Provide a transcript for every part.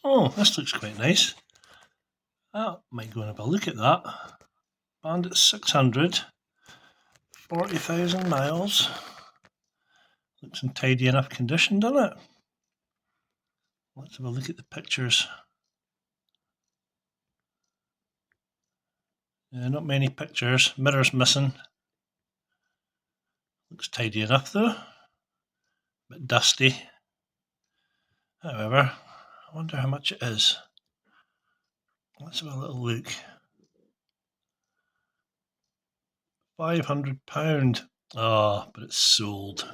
Oh, this looks quite nice. I might go and have a look at that. Bandit 600, 40,000 miles. Looks in tidy enough condition, doesn't it? Let's have a look at the pictures. Not many pictures. Mirror's missing. Looks tidy enough though. A bit dusty. However, I wonder how much it is. Let's have a little look. £500. Oh, but it's sold.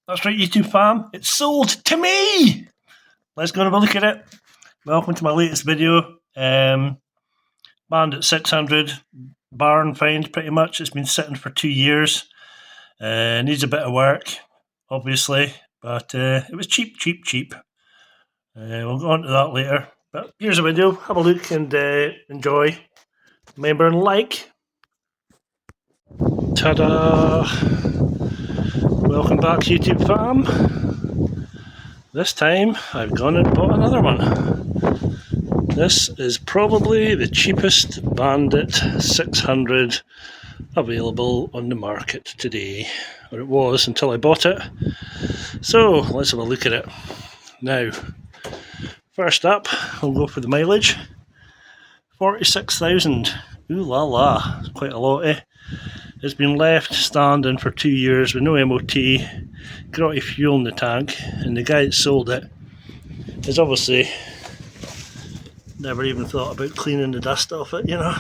That's right, YouTube fam. It's sold to me! Let's go and have a look at it. Welcome to my latest video. Bandit 600. Barn find, pretty much. It's been sitting for 2 years. Needs a bit of work, obviously. But it was cheap. We'll go on to that later. But here's a video. Have a look and enjoy. Remember and like. Ta-da! Welcome back, YouTube fam. This time I've gone and bought another one. This is probably the cheapest Bandit 600 available on the market today. Or it was until I bought it. So let's have a look at it. Now, first up, we'll go for the mileage. 46,000. Ooh la la, it's quite a lot, eh? It's been left standing for 2 years with no MOT, grotty fuel in the tank, and the guy that sold it has obviously never even thought about cleaning the dust off it, you know,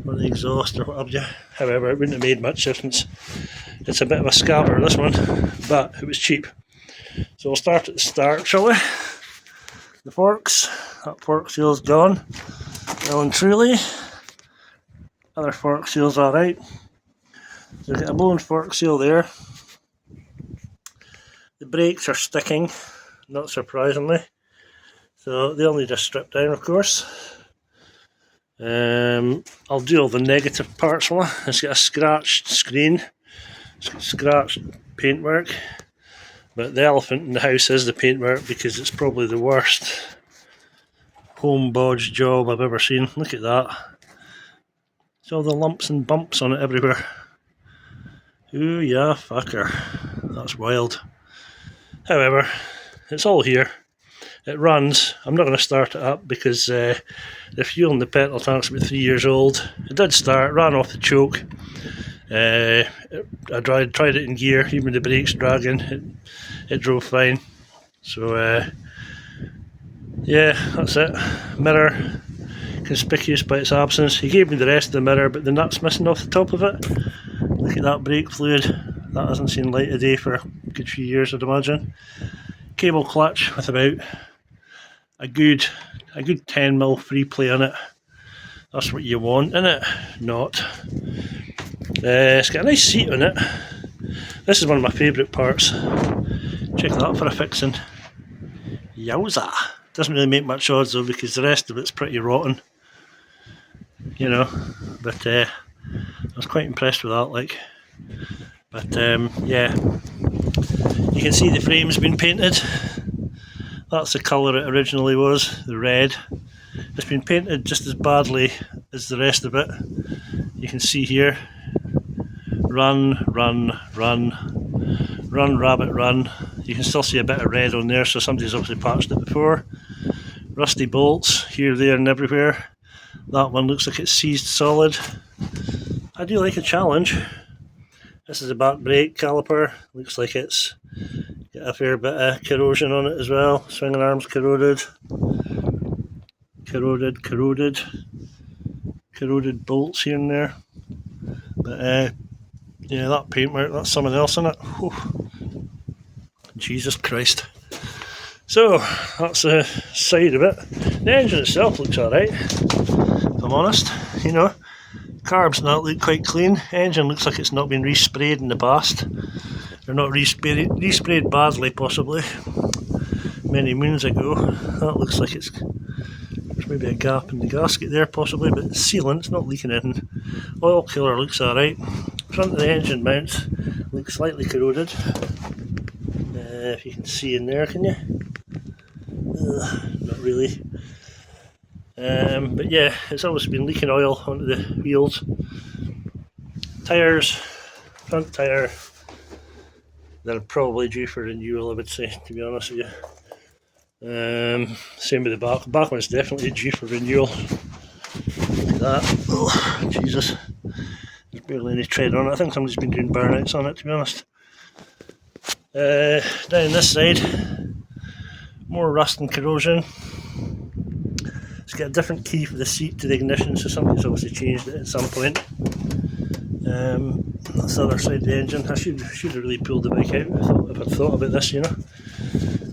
or the exhaust or what have you. However, it wouldn't have made much difference. It's a bit of a scabber, this one, but it was cheap. So we'll start at the start, shall we? The forks. That fork seal's gone. Well and truly. Other fork seal's alright. So we've got a blown fork seal there. The brakes are sticking, not surprisingly. So they'll need a strip down, of course. I'll do all the negative parts. It's got a scratched screen, scratched paintwork. But the elephant in the house is the paintwork, because it's probably the worst home bodge job I've ever seen. Look at that. See all the lumps and bumps on it everywhere. Ooh yeah, fucker. That's wild. However, it's all here. It runs. I'm not going to start it up because the fuel in the petrol tank's about 3 years old. It did start, ran off the choke. I tried it in gear, even with the brakes dragging. It drove fine. So yeah, that's it. Mirror, conspicuous by its absence. He gave me the rest of the mirror, but the nut's missing off the top of it. Look at that brake fluid. That hasn't seen light of day for a good few years, I'd imagine. Cable clutch with about a good 10mm free play on it. That's what you want, innit? Not. It's got a nice seat on it. This is one of my favourite parts. Check that for a fixing. Yowza! Doesn't really make much odds though, because the rest of it's pretty rotten. You know, but I was quite impressed with that, like. But yeah, you can see the frame's been painted. That's the colour it originally was, the red. It's been painted just as badly as the rest of it. You can see here, run, rabbit, run. You can still see a bit of red on there, so somebody's obviously patched it before. Rusty bolts here, there and everywhere. That one looks like it's seized solid. I do like a challenge. This is a back brake caliper. Looks like it's got a fair bit of corrosion on it as well. Swinging arms corroded. Corroded bolts here and there. But yeah, that paintwork, that's something else in it. Whew. Jesus Christ. So, that's the side of it. The engine itself looks alright, if I'm honest. You know, carbs and that look quite clean. Engine looks like it's not been resprayed in the past. Or not resprayed badly, possibly. Many moons ago. That looks like there's maybe a gap in the gasket there, possibly, but it's sealant, it's not leaking anything. Oil cooler looks alright. Front of the engine mounts looks slightly corroded. If you can see in there, can you? Not really. But yeah, it's obviously been leaking oil onto the wheels. Tyres, front tyre, they're probably due for renewal, I would say, to be honest with you. Same with the back. The back one's definitely due for renewal. Look at that. Oh, Jesus. There's barely any tread on it. I think somebody's been doing burnouts on it, to be honest. Down this side, more rust and corrosion. It's got a different key for the seat to the ignition, so somebody's obviously changed it at some point. That's the other side of the engine. I should have really pulled the bike out if I'd thought about this, you know.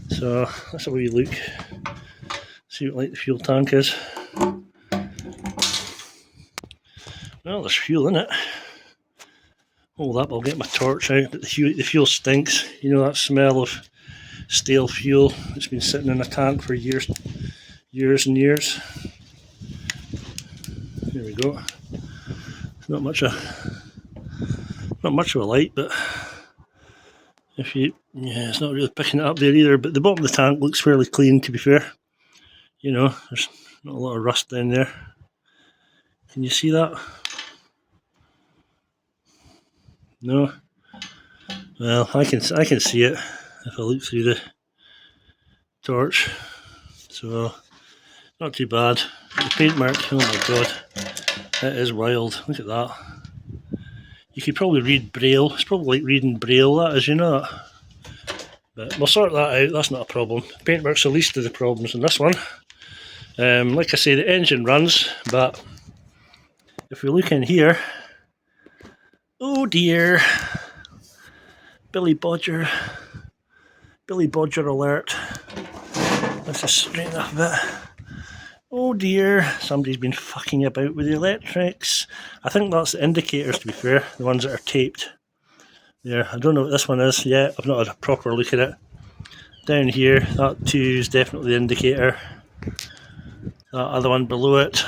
So that's a wee look. See what like the fuel tank is. Well, there's fuel in it. Hold up, I'll get my torch out. But the fuel stinks. You know that smell of stale fuel. It's been sitting in a tank for years and years. There we go. Not much of a light, but it's not really picking it up there either. But the bottom of the tank looks fairly clean, to be fair. You know, there's not a lot of rust down there. Can you see that? No. Well, I can see it if I look through the torch. So not too bad. The paint mark, oh my god, that is wild. Look at that. You could probably read Braille. It's probably like reading Braille, that is, you know that. But we'll sort that out, that's not a problem. Paint mark's the least of the problems in this one. Like I say, the engine runs, but if we look in here, oh dear, Billy Bodger alert. Let's just straighten up a bit. Oh dear, somebody's been fucking about with the electrics. I think that's the indicators, to be fair, the ones that are taped. There, I don't know what this one is yet, I've not had a proper look at it. Down here, that too is definitely the indicator. That other one below it,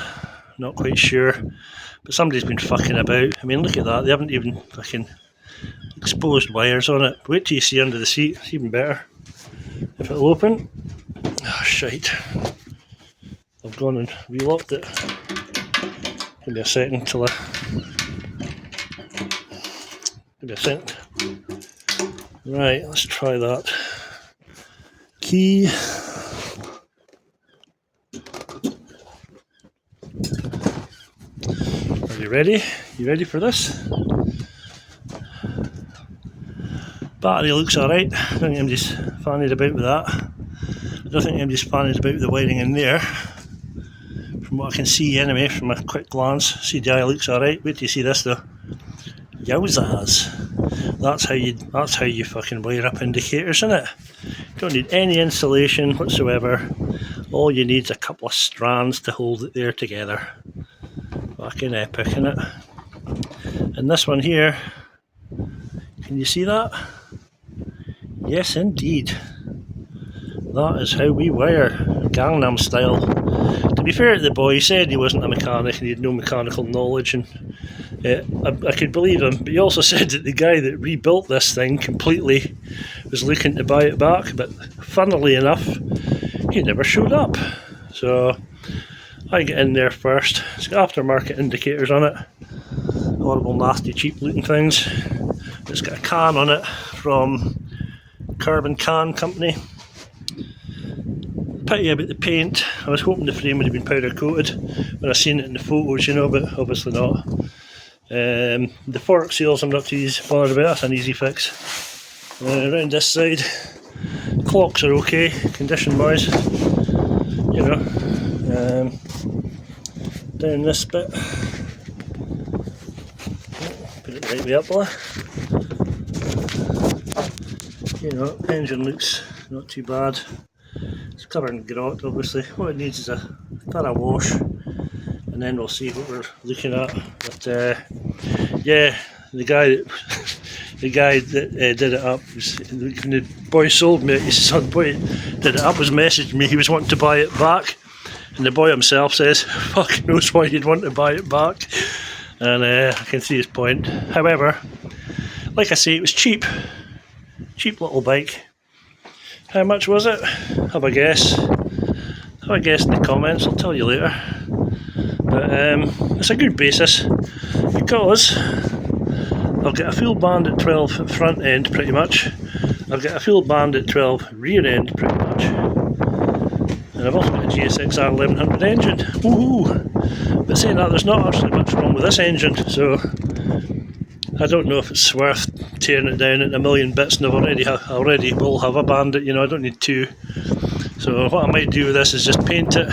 not quite sure. But somebody's been fucking about. I mean, look at that, they haven't even fucking exposed wires on it. Wait till you see under the seat, it's even better. If it'll open. Oh, shite. I've gone and relocked it. Give me a second till give me a second. Right, let's try that. Key. Are you ready? You ready for this? Battery looks alright. I don't think anybody's fannied about with that. I don't think anybody's fannied about with the wiring in there. From what I can see anyway, from a quick glance, CDI looks alright. Wait till you see this though. Yowzas. That's how you fucking wire up indicators, isn't it? Don't need any insulation whatsoever. All you need is a couple of strands to hold it there together. Fucking epic, innit? And this one here, can you see that? Yes indeed. That is how we wire, Gangnam style. To be fair to the boy, he said he wasn't a mechanic and he had no mechanical knowledge, and I could believe him, but he also said that the guy that rebuilt this thing completely was looking to buy it back, but funnily enough, he never showed up. So I get in there first. It's got aftermarket indicators on it, horrible nasty cheap looking things. It's got a can on it from Carbon Can Company. Pity about the paint. I was hoping the frame would have been powder coated when I seen it in the photos, you know, but obviously not. The fork seals I'm not too bothered about, that's an easy fix. Around this side, clocks are okay, condition wise, you know. Down this bit, put it right way up there. You know, engine looks not too bad. It's covered in grot, obviously. What it needs is a thorough wash, and then we'll see what we're looking at. But yeah, the guy that did it up was, when the boy sold me it, his son boy did it up, was messaging me. He was wanting to buy it back, and the boy himself says, "Fuck knows why you'd want to buy it back." And I can see his point. However, like I say, it was cheap little bike. How much was it? Have a guess. Have a guess in the comments, I'll tell you later. But it's a good basis because I've got a full bandit 12 front end pretty much. I've got a full bandit 12 rear end pretty much. And I've also got a GSX-R 1100 engine. Woohoo! But saying that, there's not actually much wrong with this engine, so I don't know if it's worth tearing it down into a million bits, and I already will have a bandit, you know, I don't need two. So what I might do with this is just paint it,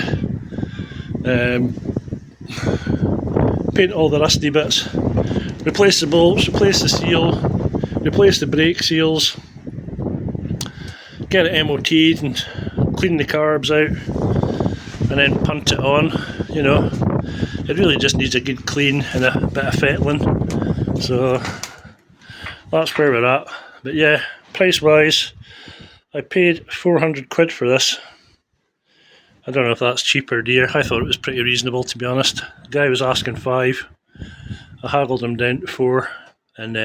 paint all the rusty bits, replace the bolts, replace the seal, replace the brake seals, get it MOT'd and clean the carbs out, and then punt it on, you know. It really just needs a good clean and a bit of fettling. So that's where we're at. But yeah, price wise, I paid 400 quid for this. I don't know if that's cheap or dear. I thought it was pretty reasonable, to be honest. The guy was asking 5. I haggled him down to 4, and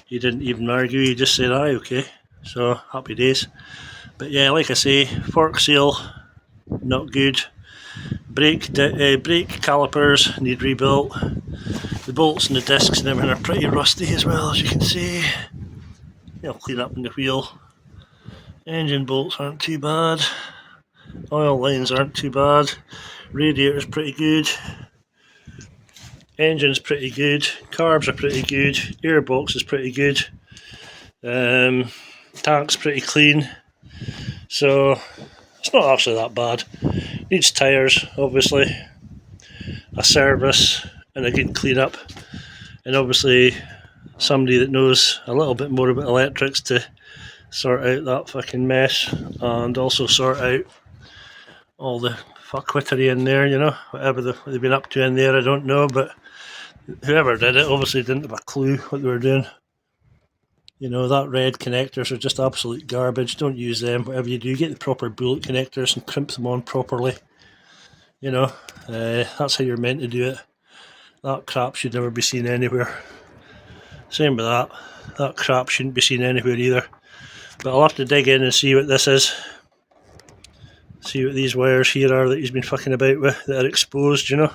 he didn't even argue, he just said aye, okay. So happy days. But yeah, like I say, fork seal not good. Brake calipers need rebuilt. The bolts and the discs and everything are pretty rusty as well, as you can see. They'll clean up in the wheel. Engine bolts aren't too bad. Oil lines aren't too bad. Radiator's pretty good. Engine's pretty good. Carbs are pretty good. Airbox is pretty good. Tank's pretty clean. So it's not actually that bad. Needs tyres, obviously, a service and a good clean up, and obviously somebody that knows a little bit more about electrics to sort out that fucking mess, and also sort out all the fuckwittery in there, you know, whatever they've been up to in there, I don't know, but whoever did it obviously didn't have a clue what they were doing. You know, that red connectors are just absolute garbage. Don't use them. Whatever you do, get the proper bullet connectors and crimp them on properly. You know, that's how you're meant to do it. That crap should never be seen anywhere. Same with that. That crap shouldn't be seen anywhere either. But I'll have to dig in and see what this is. See what these wires here are that he's been fucking about with that are exposed, you know.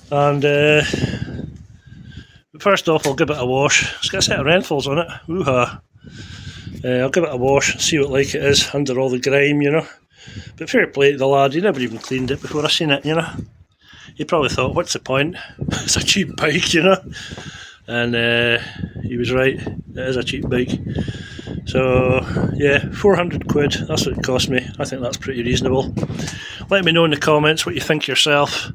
And first off, I'll give it a wash. It's got a set of Renthals on it. Woo-ha. I'll give it a wash and see what like it is under all the grime, you know. But fair play to the lad, he never even cleaned it before I seen it, you know. He probably thought, what's the point? It's a cheap bike, you know. And he was right, it is a cheap bike. So yeah, 400 quid, that's what it cost me. I think that's pretty reasonable. Let me know in the comments what you think yourself.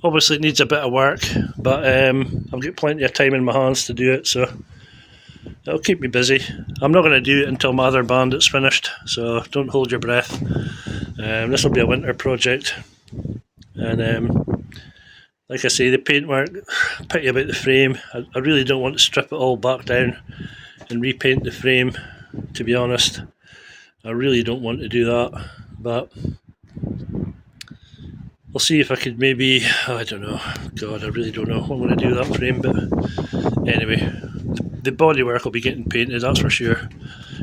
Obviously it needs a bit of work, but I've got plenty of time in my hands to do it, so it'll keep me busy. I'm not going to do it until my other bandit's finished, so don't hold your breath. This will be a winter project. And like I say, the paintwork, pity about the frame. I really don't want to strip it all back down and repaint the frame, to be honest. I really don't want to do that, but I'll see if I could maybe, I don't know, God, I really don't know what I'm going to do with that frame, but anyway, the bodywork will be getting painted, that's for sure,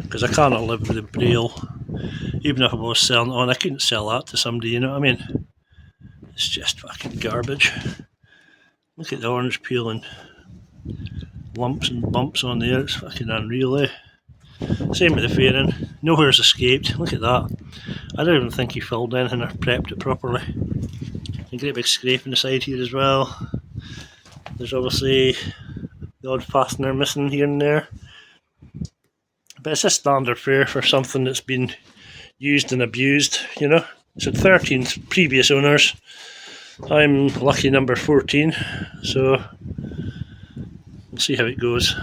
because I cannot live with the braille. Even if I was selling it on, I couldn't sell that to somebody, you know what I mean? It's just fucking garbage. Look at the orange peel and lumps and bumps on there, it's fucking unreal, eh? Same with the fairing, nowhere's escaped, look at that. I don't even think he filled anything or prepped it properly. A great big scrape on the side here as well. There's obviously the odd fastener missing here and there. But it's a standard fare for something that's been used and abused, you know. It's had 13 previous owners. I'm lucky number 14, so we'll see how it goes.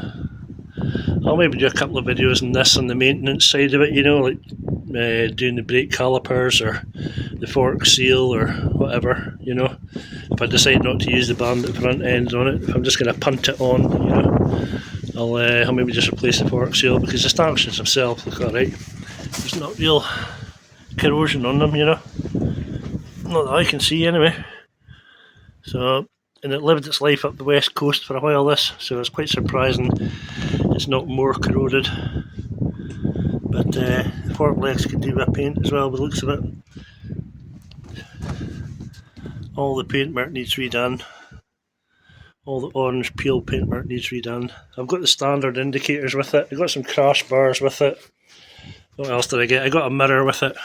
I'll maybe do a couple of videos on this on the maintenance side of it, you know, like doing the brake calipers or the fork seal or whatever, you know. If I decide not to use the bandit front ends on it, if I'm just going to punt it on, you know, I'll maybe just replace the fork seal, because the stanchions themselves look alright. There's not real corrosion on them, you know. Not that I can see anyway. So, and it lived its life up the west coast for a while, this, so it's quite surprising it's not more corroded. But the fork legs could do with paint as well, by the looks of it. All the paintwork needs redone. All the orange peel paintwork needs redone. I've got the standard indicators with it. I got some crash bars with it. What else did I get? I got a mirror with it.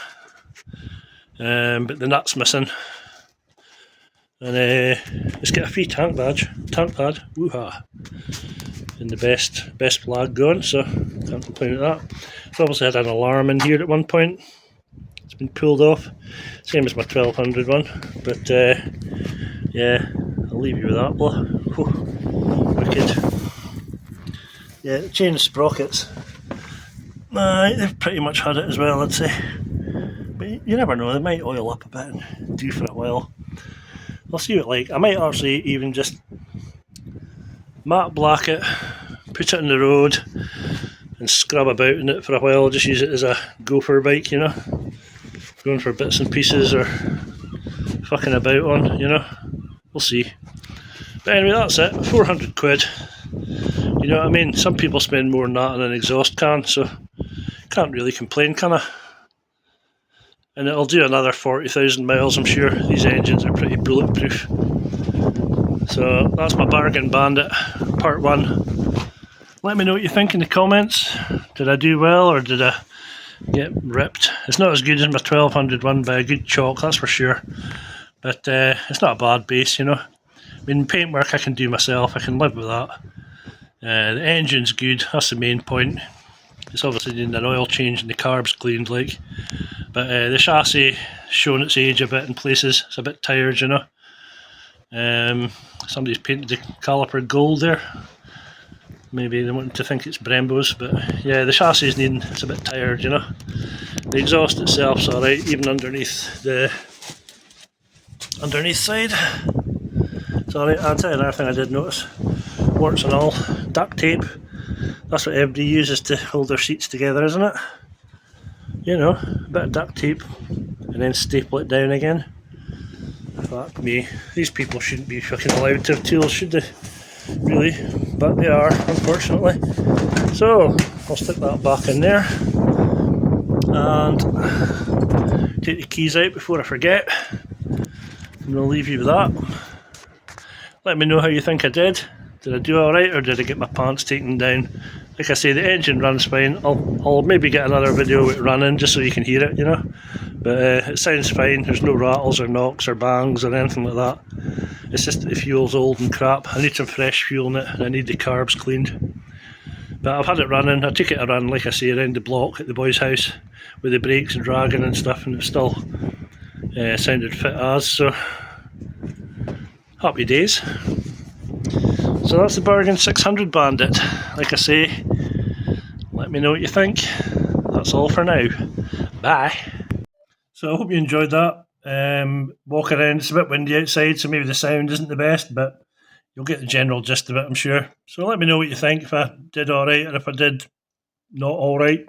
But the nut's missing. And let's get a free tank badge. Tank pad. Woo-ha. And the best flag going, so can't complain at that. It's obviously had an alarm in here at one point. It's been pulled off. Same as my 1200 one. But yeah, I'll leave you with that. Wicked. Yeah, chain sprockets. They've pretty much had it as well, I'd say. But you never know, they might oil up a bit and do for a while. I'll see what like. I might actually even just matte black it, put it in the road and scrub about in it for a while. Just use it as a gopher bike, you know. Going for bits and pieces or fucking about on, you know. We'll see. But anyway, that's it. 400 quid. You know what I mean? Some people spend more than that on an exhaust can, so can't really complain, can I? And it'll do another 40,000 miles, I'm sure. These engines are pretty bulletproof. So that's my bargain bandit, part 1. Let me know what you think in the comments. Did I do well or did I get ripped? It's not as good as my 1200 one by a good chalk, that's for sure. But it's not a bad base, you know. I mean, paintwork I can do myself, I can live with that. The engine's good, that's the main point. It's obviously needing an oil change and the carbs cleaned, like. But the chassis showing its age a bit in places. It's a bit tired, you know. Somebody's painted the caliper gold there. Maybe they want to think it's Brembo's, but yeah, the chassis is needing, it's a bit tired, you know. The exhaust itself's alright, even underneath the side. It's alright. I'll tell you another thing I did notice. Warts and all, duct tape. That's what everybody uses to hold their seats together, isn't it? You know, a bit of duct tape and then staple it down again. Fuck me. These people shouldn't be fucking allowed to have tools, should they? Really, but they are, unfortunately. So I'll stick that back in there and take the keys out before I forget, and I'll leave you with that. Let me know how you think I did. Did I do alright or did I get my pants taken down? Like I say, the engine runs fine. I'll maybe get another video with running just so you can hear it, you know. But it sounds fine. There's no rattles or knocks or bangs or anything like that. It's just that the fuel's old and crap. I need some fresh fuel in it and I need the carbs cleaned. But I've had it running. I took it a run, like I say, around the block at the boys' house with the brakes and dragging and stuff, and it still sounded fit as, so happy days. So that's the bargain 600 Bandit. Like I say, let me know what you think. That's all for now. Bye. So I hope you enjoyed that. Walk around, it's a bit windy outside, so maybe the sound isn't the best, but you'll get the general gist of it, I'm sure. So let me know what you think, if I did alright or if I did not alright.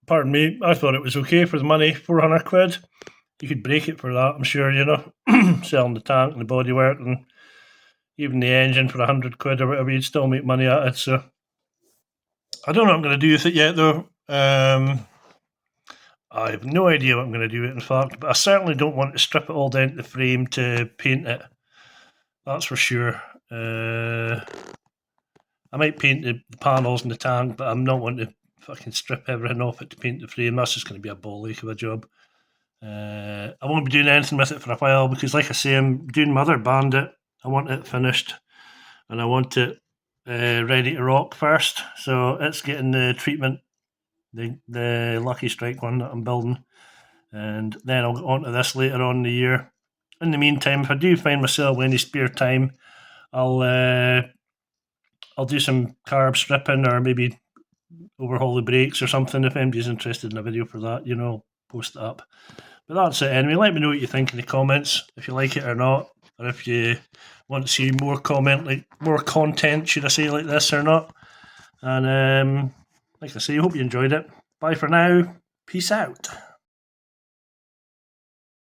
Pardon me, I thought it was okay for the money, 400 quid. You could break it for that, I'm sure, you know. Selling the tank and the bodywork and even the engine for 100 quid or whatever, you'd still make money at it. So I don't know what I'm going to do with it yet, though. I have no idea what I'm going to do with it, in fact, but I certainly don't want to strip it all down to the frame to paint it. That's for sure. I might paint the panels and the tank, but I'm not wanting to fucking strip everything off it to paint the frame. That's just going to be a ball ache of a job. I won't be doing anything with it for a while because, like I say, I'm doing my other Bandit. I want it finished and I want it ready to rock first. So it's getting the treatment, the Lucky Strike one that I'm building, and then I'll get onto this later on in the year. In the meantime, if I do find myself any spare time, I'll do some carb stripping or maybe overhaul the brakes or something. If anybody's interested in a video for that, you know, I'll post it up. But that's it anyway. Let me know what you think in the comments, if you like it or not, or if you want to see more content, should I say, like this or not. And like I say, I hope you enjoyed it. Bye for now. Peace out.